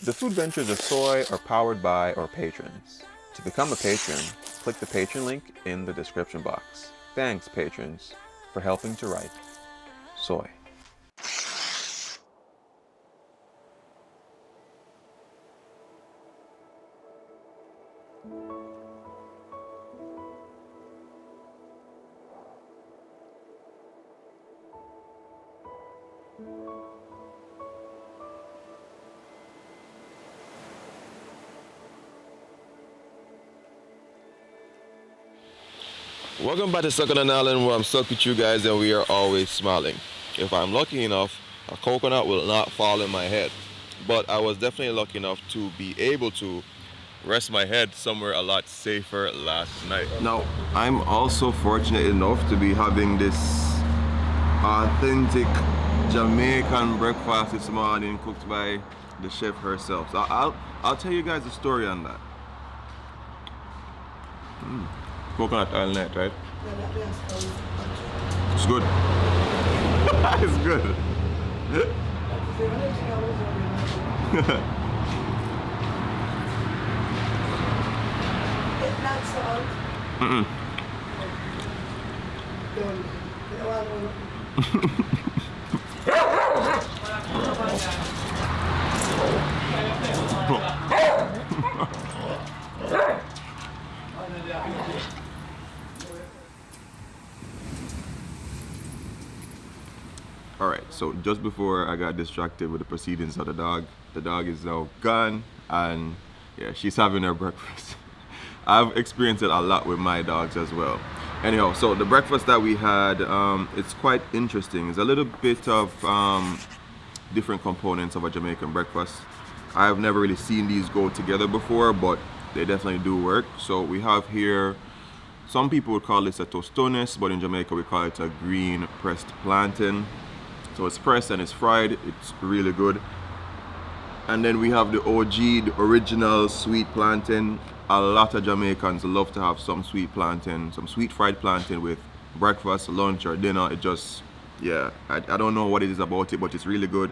The food ventures of Soai are powered by our patrons. To become a patron, click the patron link in the description box. Thanks, patrons, for helping to write Soai. Welcome back to Stuck on an Island, where I'm stuck with you guys and we are always smiling. If I'm lucky enough, a coconut will not fall in my head. But I was definitely lucky enough to be able to rest my head somewhere a lot safer last night. Now, I'm also fortunate enough to be having this authentic Jamaican breakfast this morning cooked by the chef herself. So I'll tell you guys the story on that. Coconut oil net, right? It's good. It's good. Mm-mm. Alright, so just before I got distracted with the proceedings of the dog is now gone, and yeah, she's having her breakfast. I've experienced it a lot with my dogs as well. Anyhow, so the breakfast that we had, it's quite interesting. It's a little bit of different components of a Jamaican breakfast. I've never really seen these go together before, but they definitely do work. So we have here, some people would call this a tostones, but in Jamaica we call it a green pressed plantain. So it's pressed and it's fried. It's really good. And then we have the OG, the original sweet plantain. A lot of Jamaicans love to have some sweet plantain, some sweet fried plantain with breakfast, lunch, or dinner. It just, yeah, I don't know what it is about it, but it's really good.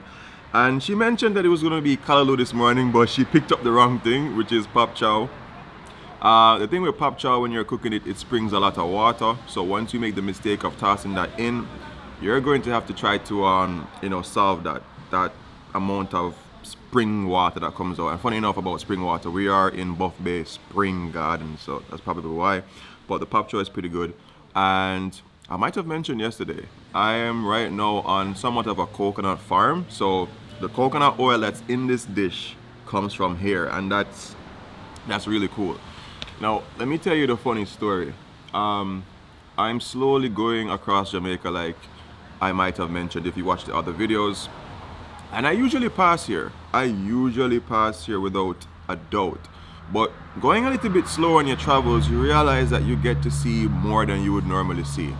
And she mentioned that it was going to be callaloo this morning, but she picked up the wrong thing, which is pop chow. The thing with pop chow, when you're cooking it, it springs a lot of water. So once you make the mistake of tossing that in, you're going to have to try to solve that amount of spring water that comes out. And funny enough about spring water, we are in Buff Bay Spring Garden, so that's probably why. But the pop chow is pretty good. And I might have mentioned yesterday, I am right now on somewhat of a coconut farm. So the coconut oil that's in this dish comes from here, and that's really cool. Now, let me tell you the funny story. I'm slowly going across Jamaica, like I might have mentioned if you watch the other videos. And I usually pass here. Without a doubt. But going a little bit slow on your travels, you realize that you get to see more than you would normally see.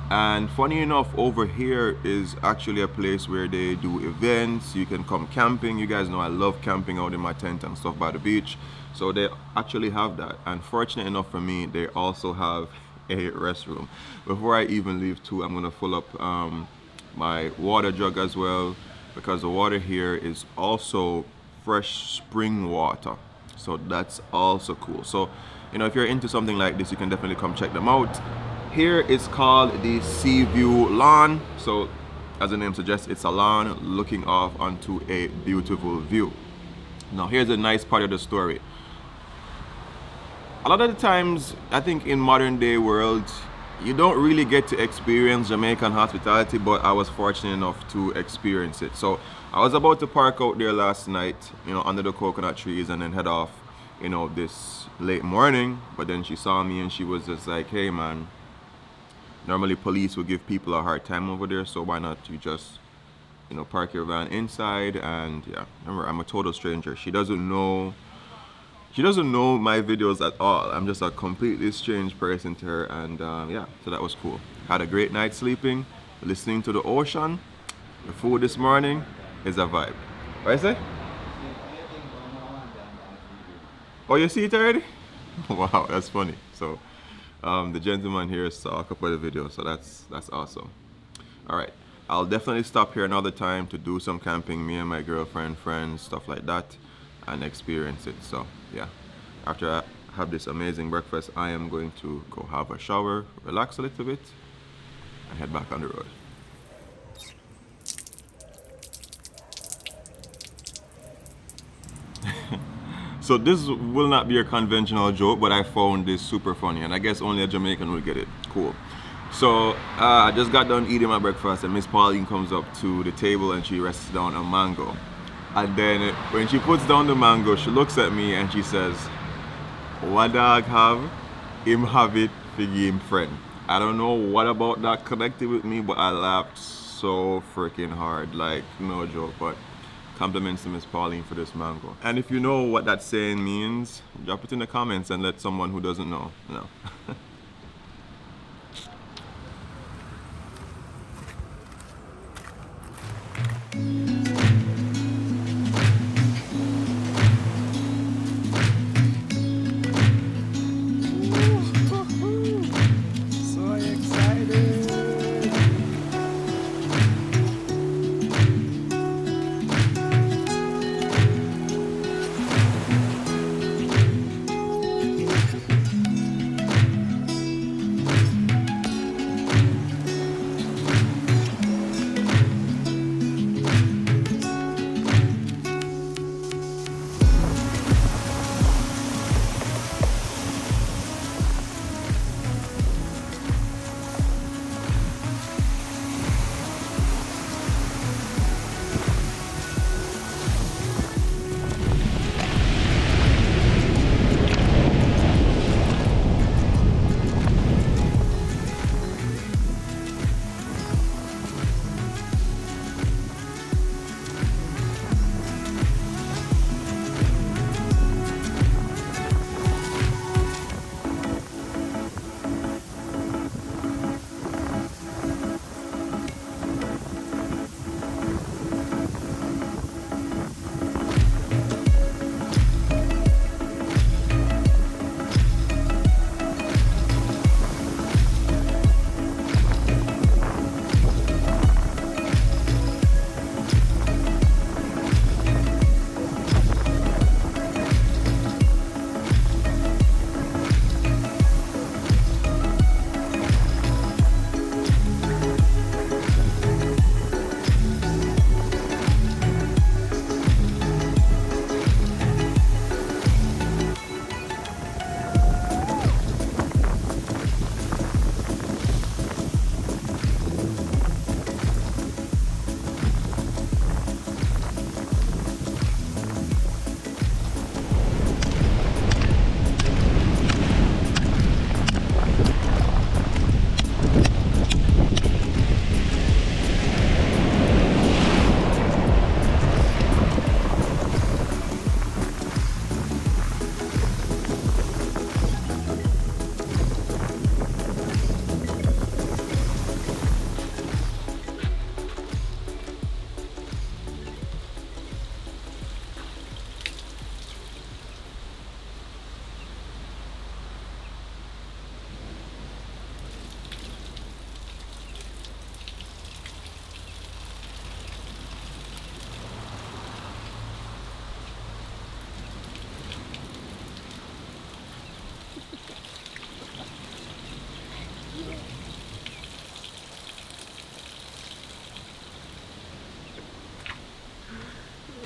And funny enough, over here is actually a place where they do events. You can come camping. You guys know I love camping out in my tent and stuff by the beach. So they actually have that. And fortunate enough for me, they also have a restroom. Before I even leave too, I'm gonna fill up my water jug as well, because the water here is also fresh spring water. So that's also cool. So, if you're into something like this, you can definitely come check them out. Here it's called the Seaview lawn. So as the name suggests, it's a lawn looking off onto a beautiful view. Now here's a nice part of the story. A lot of the times, I think in modern day world, you don't really get to experience Jamaican hospitality, but I was fortunate enough to experience it. So I was about to park out there last night, under the coconut trees, and then head off, this late morning. But then she saw me and she was just like, hey man, normally police will give people a hard time over there, so why not you just, park your van inside? And yeah, remember, I'm a total stranger. She doesn't know my videos at all. I'm just a completely strange person to her, and yeah, so that was cool. Had a great night sleeping, listening to the ocean. The food this morning is a vibe. What I say? Oh, you see it already? Wow, that's funny. So the gentleman here saw a couple of the videos, so that's awesome. All right, I'll definitely stop here another time to do some camping, me and my girlfriend, friends, stuff like that. and experience it. So yeah, after I have this amazing breakfast, I am going to go have a shower, relax a little bit, and head back on the road. So this will not be a conventional joke, but I found this super funny, and I guess only a Jamaican will get it. Cool. So I just got done eating my breakfast, and Miss Pauline comes up to the table and she rests down a mango. And then when she puts down the mango, she looks at me and she says, "What dog have? Him have it for him friend." I don't know what about that connected with me, but I laughed so freaking hard, like no joke. But compliments to Miss Pauline for this mango. And if you know what that saying means, drop it in the comments and let someone who doesn't know know. So excited!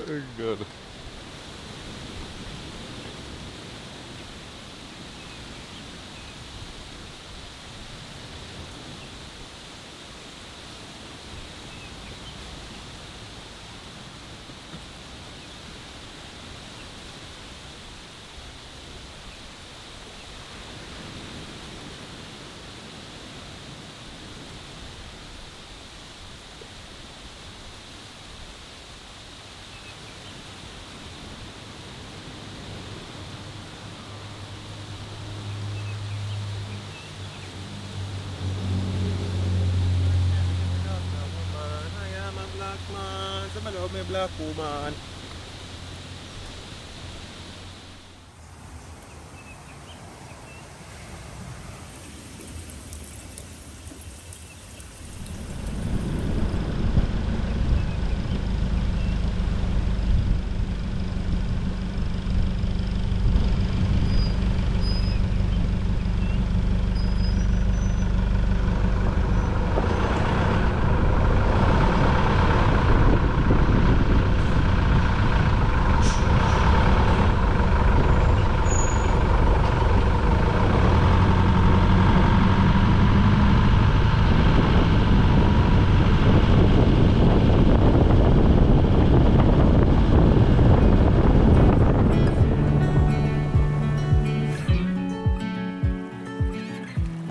Very good. May black woman.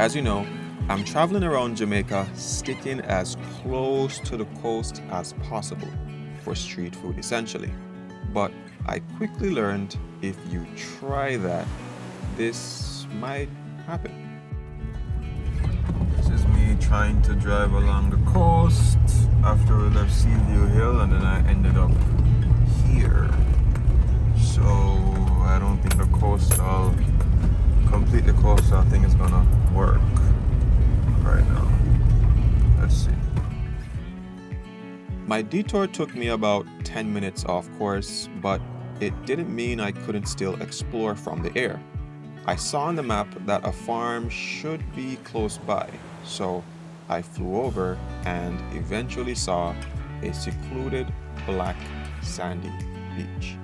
As you know, I'm traveling around Jamaica sticking as close to the coast as possible for street food essentially. But I quickly learned if you try that, this might happen. This is me trying to drive along the coast after we left Seaview Hill, and then I ended up here. So I don't think the completely coastal thing is gonna work right now. Let's see. My detour took me about 10 minutes off course, but it didn't mean I couldn't still explore from the air. I saw on the map that a farm should be close by, so I flew over and eventually saw a secluded black sandy beach.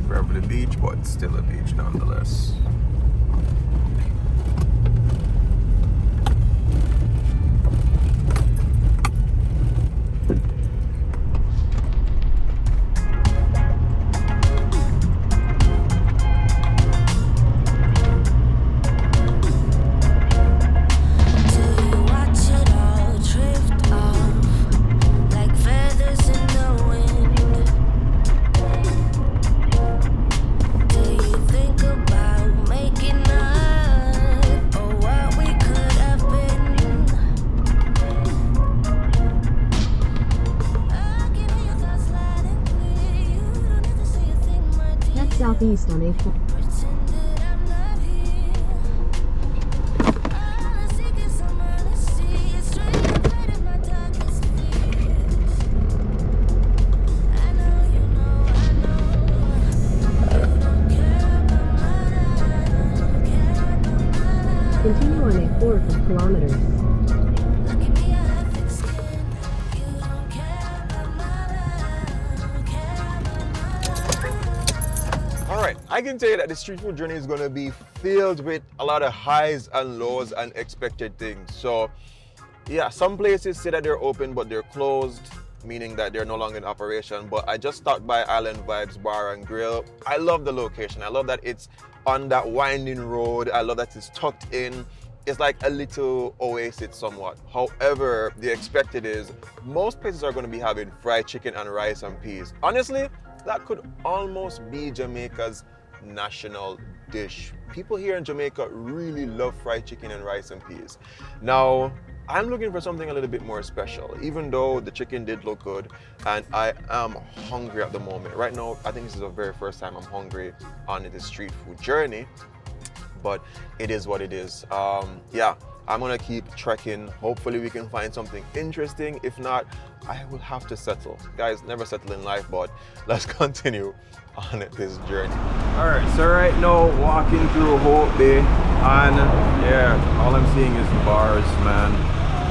Gravelly beach, but still a beach nonetheless. Southeast on A4. Continue on A4 for kilometers. I can tell you that the street food journey is going to be filled with a lot of highs and lows and expected things. So yeah, some places say that they're open but they're closed, meaning that they're no longer in operation. But I just stopped by Island Vibes Bar and Grill. I love the location. I love that it's on that winding road. I love that it's tucked in. It's like a little oasis somewhat. However, the expected is most places are going to be having fried chicken and rice and peas. Honestly, that could almost be Jamaica's national dish. People here in Jamaica really love fried chicken and rice and peas. Now, I'm looking for something a little bit more special, even though the chicken did look good and I am hungry at the moment. Right now, I think this is the very first time I'm hungry on this street food journey, but it is what it is. Yeah, I'm gonna keep trekking. Hopefully we can find something interesting. If not, I will have to settle. Guys, never settle in life, but let's continue on this journey. All right, so right now walking through Hope Bay, and yeah, all I'm seeing is bars, man.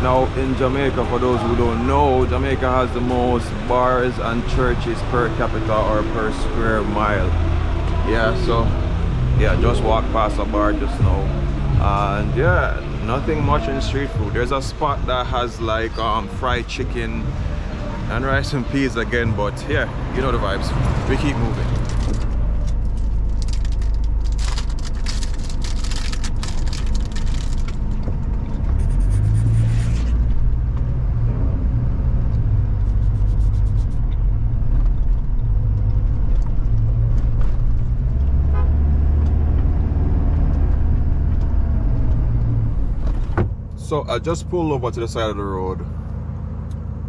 Now in Jamaica, for those who don't know, Jamaica has the most bars and churches per capita or per square mile. Yeah, so yeah, just walked past a bar just now, and yeah, nothing much in street food. There's a spot that has like fried chicken and rice and peas again, but yeah, you know the vibes. We keep moving. So I just pulled over to the side of the road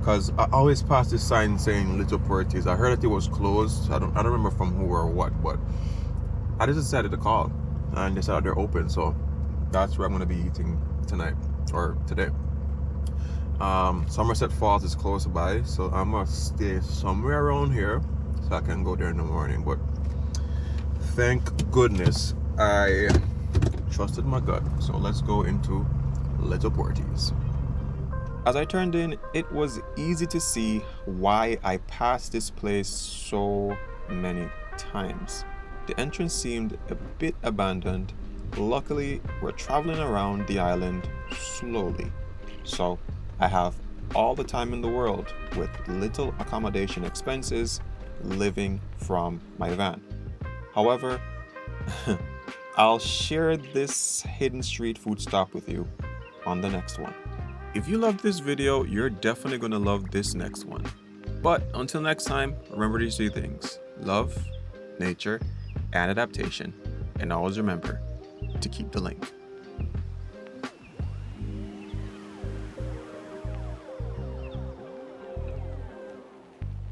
because I always pass this sign saying Little Porties. I heard that it was closed. I don't remember from who or what, but I just decided to call, and they said they're open, so that's where I'm gonna be eating tonight or today. Somerset Falls is close by, so I'm gonna stay somewhere around here so I can go there in the morning. But thank goodness I trusted my gut. So let's go into Little Porties. As I turned in, it was easy to see why I passed this place so many times. The entrance seemed a bit abandoned. Luckily, we're traveling around the island slowly, so I have all the time in the world with little accommodation expenses living from my van. However, I'll share this hidden street food stop with you on the next one. If you loved this video, you're definitely going to love this next one. But until next time, remember these three things: love, nature, and adaptation. And always remember to keep the link.